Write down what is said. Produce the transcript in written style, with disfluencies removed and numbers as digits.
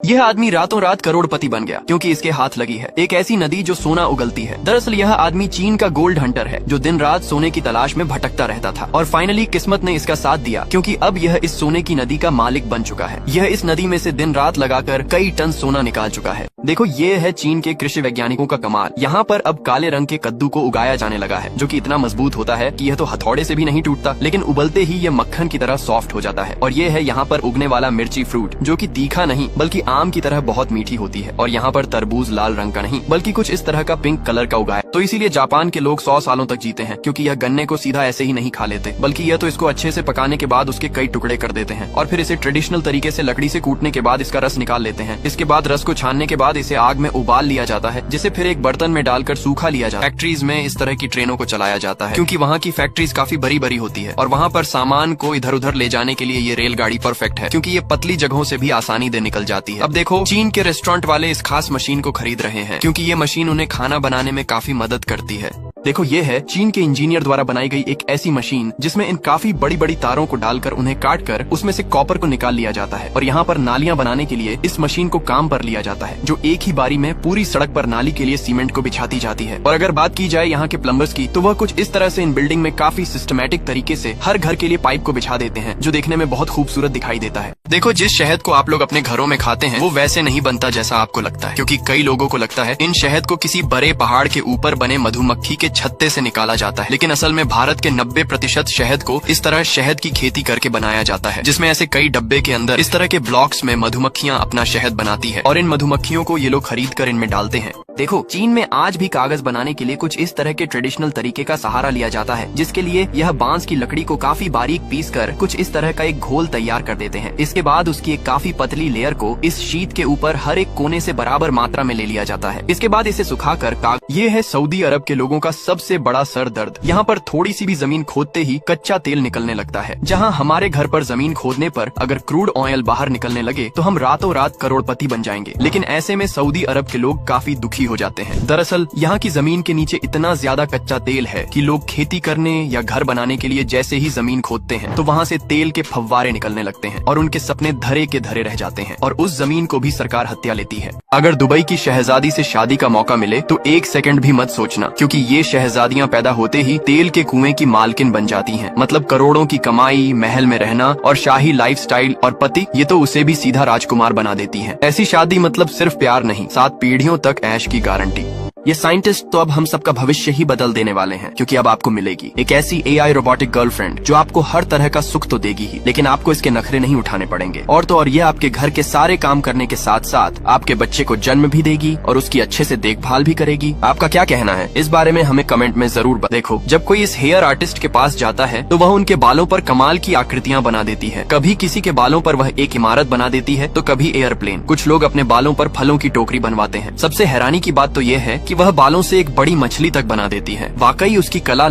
यह आदमी रातों रात करोड़पति बन गया क्योंकि इसके हाथ लगी है एक ऐसी नदी जो सोना उगलती है। दरअसल यह आदमी चीन का गोल्ड हंटर है जो दिन रात सोने की तलाश में भटकता रहता था और फाइनली किस्मत ने इसका साथ दिया क्योंकि अब यह इस सोने की नदी का मालिक बन चुका है। यह इस नदी में से दिन रात लगाकर कई टन सोना निकाल चुका है। देखो ये है चीन के कृषि वैज्ञानिकों का कमाल। यहाँ पर अब काले रंग के कद्दू को उगाया जाने लगा है जो कि इतना मजबूत होता है कि यह तो हथौड़े से भी नहीं टूटता, लेकिन उबलते ही यह मक्खन की तरह सॉफ्ट हो जाता है। और ये है यहाँ पर उगने वाला मिर्ची फ्रूट जो कि तीखा नहीं बल्कि आम की तरह बहुत मीठी होती है। और यहाँ पर तरबूज लाल रंग का नहीं बल्कि कुछ इस तरह का पिंक कलर का उगा है। तो इसीलिए जापान के लोग 100 सालों तक जीते हैं क्योंकि यह गन्ने को सीधा ऐसे ही नहीं खा लेते, बल्कि यह तो इसको अच्छे से पकाने के बाद उसके कई टुकड़े कर देते हैं और फिर इसे ट्रेडिशनल तरीके से लकड़ी से कूटने के बाद इसका रस निकाल लेते हैं। इसके बाद रस को छानने के बाद इसे आग में उबाल लिया जाता है जिसे फिर एक बर्तन में डालकर सूखा लिया जाता है। फैक्ट्रीज में इस तरह की ट्रेनों को चलाया जाता है क्योंकि वहाँ की फैक्ट्रीज काफी बड़ी बड़ी होती है और वहाँ पर सामान को इधर उधर ले जाने के लिए ये रेलगाड़ी परफेक्ट है क्योंकि ये पतली जगहों से भी आसानी से निकल जाती है। अब देखो चीन के रेस्टोरेंट वाले इस खास मशीन को खरीद रहे हैं क्योंकि ये मशीन उन्हें खाना बनाने में काफी मदद करती है। देखो ये है चीन के इंजीनियर द्वारा बनाई गई एक ऐसी मशीन जिसमें इन काफी बड़ी बड़ी तारों को डालकर उन्हें काट कर उसमें से कॉपर को निकाल लिया जाता है और यहाँ पर नालियां बनाने के लिए इस मशीन को काम पर लिया जाता है जो एक ही बारी में पूरी सड़क पर नाली के लिए सीमेंट को बिछाती जाती है। और अगर बात की जाए यहाँ के प्लम्बर्स की तो वह कुछ इस तरह से इन बिल्डिंग में काफी सिस्टमैटिक तरीके से हर घर के लिए पाइप को बिछा देते हैं जो देखने में बहुत खूबसूरत दिखाई देता है। देखो जिस शहद को आप लोग अपने घरों में खाते हैं वो वैसे नहीं बनता जैसा आपको लगता है क्योंकि कई लोगों को लगता है इन शहद को किसी बड़े पहाड़ के ऊपर बने मधुमक्खी के छत्ते से निकाला जाता है, लेकिन असल में भारत के 90% शहद को इस तरह शहद की खेती करके बनाया जाता है जिसमें ऐसे कई डब्बे के अंदर इस तरह के ब्लॉक्स में मधुमक्खियां अपना शहद बनाती है और इन मधुमक्खियों को ये लोग खरीद कर इनमें डालते हैं। देखो चीन में आज भी कागज बनाने के लिए कुछ इस तरह के ट्रेडिशनल तरीके का सहारा लिया जाता है जिसके लिए यह बांस की लकड़ी को काफी बारीक पीस कर कुछ इस तरह का एक घोल तैयार कर देते हैं। इसके बाद उसकी एक काफी पतली लेयर को इस शीट के ऊपर हर एक कोने से बराबर मात्रा में ले लिया जाता है। इसके बाद इसे सुखाकर ये है सऊदी अरब के लोगों का सबसे बड़ा सर दर्द। यहाँ पर थोड़ी सी भी जमीन खोदते ही कच्चा तेल निकलने लगता है। जहाँ हमारे घर पर जमीन खोदने पर अगर क्रूड ऑयल बाहर निकलने लगे तो हम रातों रात करोड़पति बन जाएंगे, लेकिन ऐसे में सऊदी अरब के लोग काफी दुखी हो जाते हैं। दरअसल यहाँ की जमीन के नीचे इतना ज्यादा कच्चा तेल है कि लोग खेती करने या घर बनाने के लिए जैसे ही जमीन खोदते हैं तो वहाँ से तेल के फव्वारे निकलने लगते हैं और उनके सपने धरे के धरे रह जाते हैं और उस जमीन को भी सरकार हत्या लेती है। अगर दुबई की शहजादी से शादी का मौका मिले तो 1 सेकंड भी मत सोचना क्योंकि ये शहजादियां पैदा होते ही तेल के कुएं की मालकिन बन जाती हैं। मतलब करोड़ों की कमाई, महल में रहना और शाही लाइफस्टाइल और पति, ये तो उसे भी सीधा राजकुमार बना देती है। ऐसी शादी मतलब सिर्फ प्यार नहीं, 7 पीढ़ियों तक ऐश की गारंटी। ये साइंटिस्ट तो अब हम सबका भविष्य ही बदल देने वाले हैं क्योंकि अब आपको मिलेगी एक ऐसी AI रोबोटिक गर्लफ्रेंड जो आपको हर तरह का सुख तो देगी ही, लेकिन आपको इसके नखरे नहीं उठाने पड़ेंगे। और तो और ये आपके घर के सारे काम करने के साथ साथ आपके बच्चे को जन्म भी देगी और उसकी अच्छे से देखभाल भी करेगी। आपका क्या कहना है इस बारे में हमें कमेंट में जरूर देखो जब कोई इस हेयर आर्टिस्ट के पास जाता है तो वह उनके बालों पर कमाल की आकृतियाँ बना देती है। कभी किसी के बालों पर वह एक इमारत बना देती है तो कभी एयरप्लेन। कुछ लोग अपने बालों पर फलों की टोकरी बनवाते हैं। सबसे हैरानी की बात तो यह है कि वह बालों से एक बड़ी मछली तक बना देती है। वाकई उसकी कला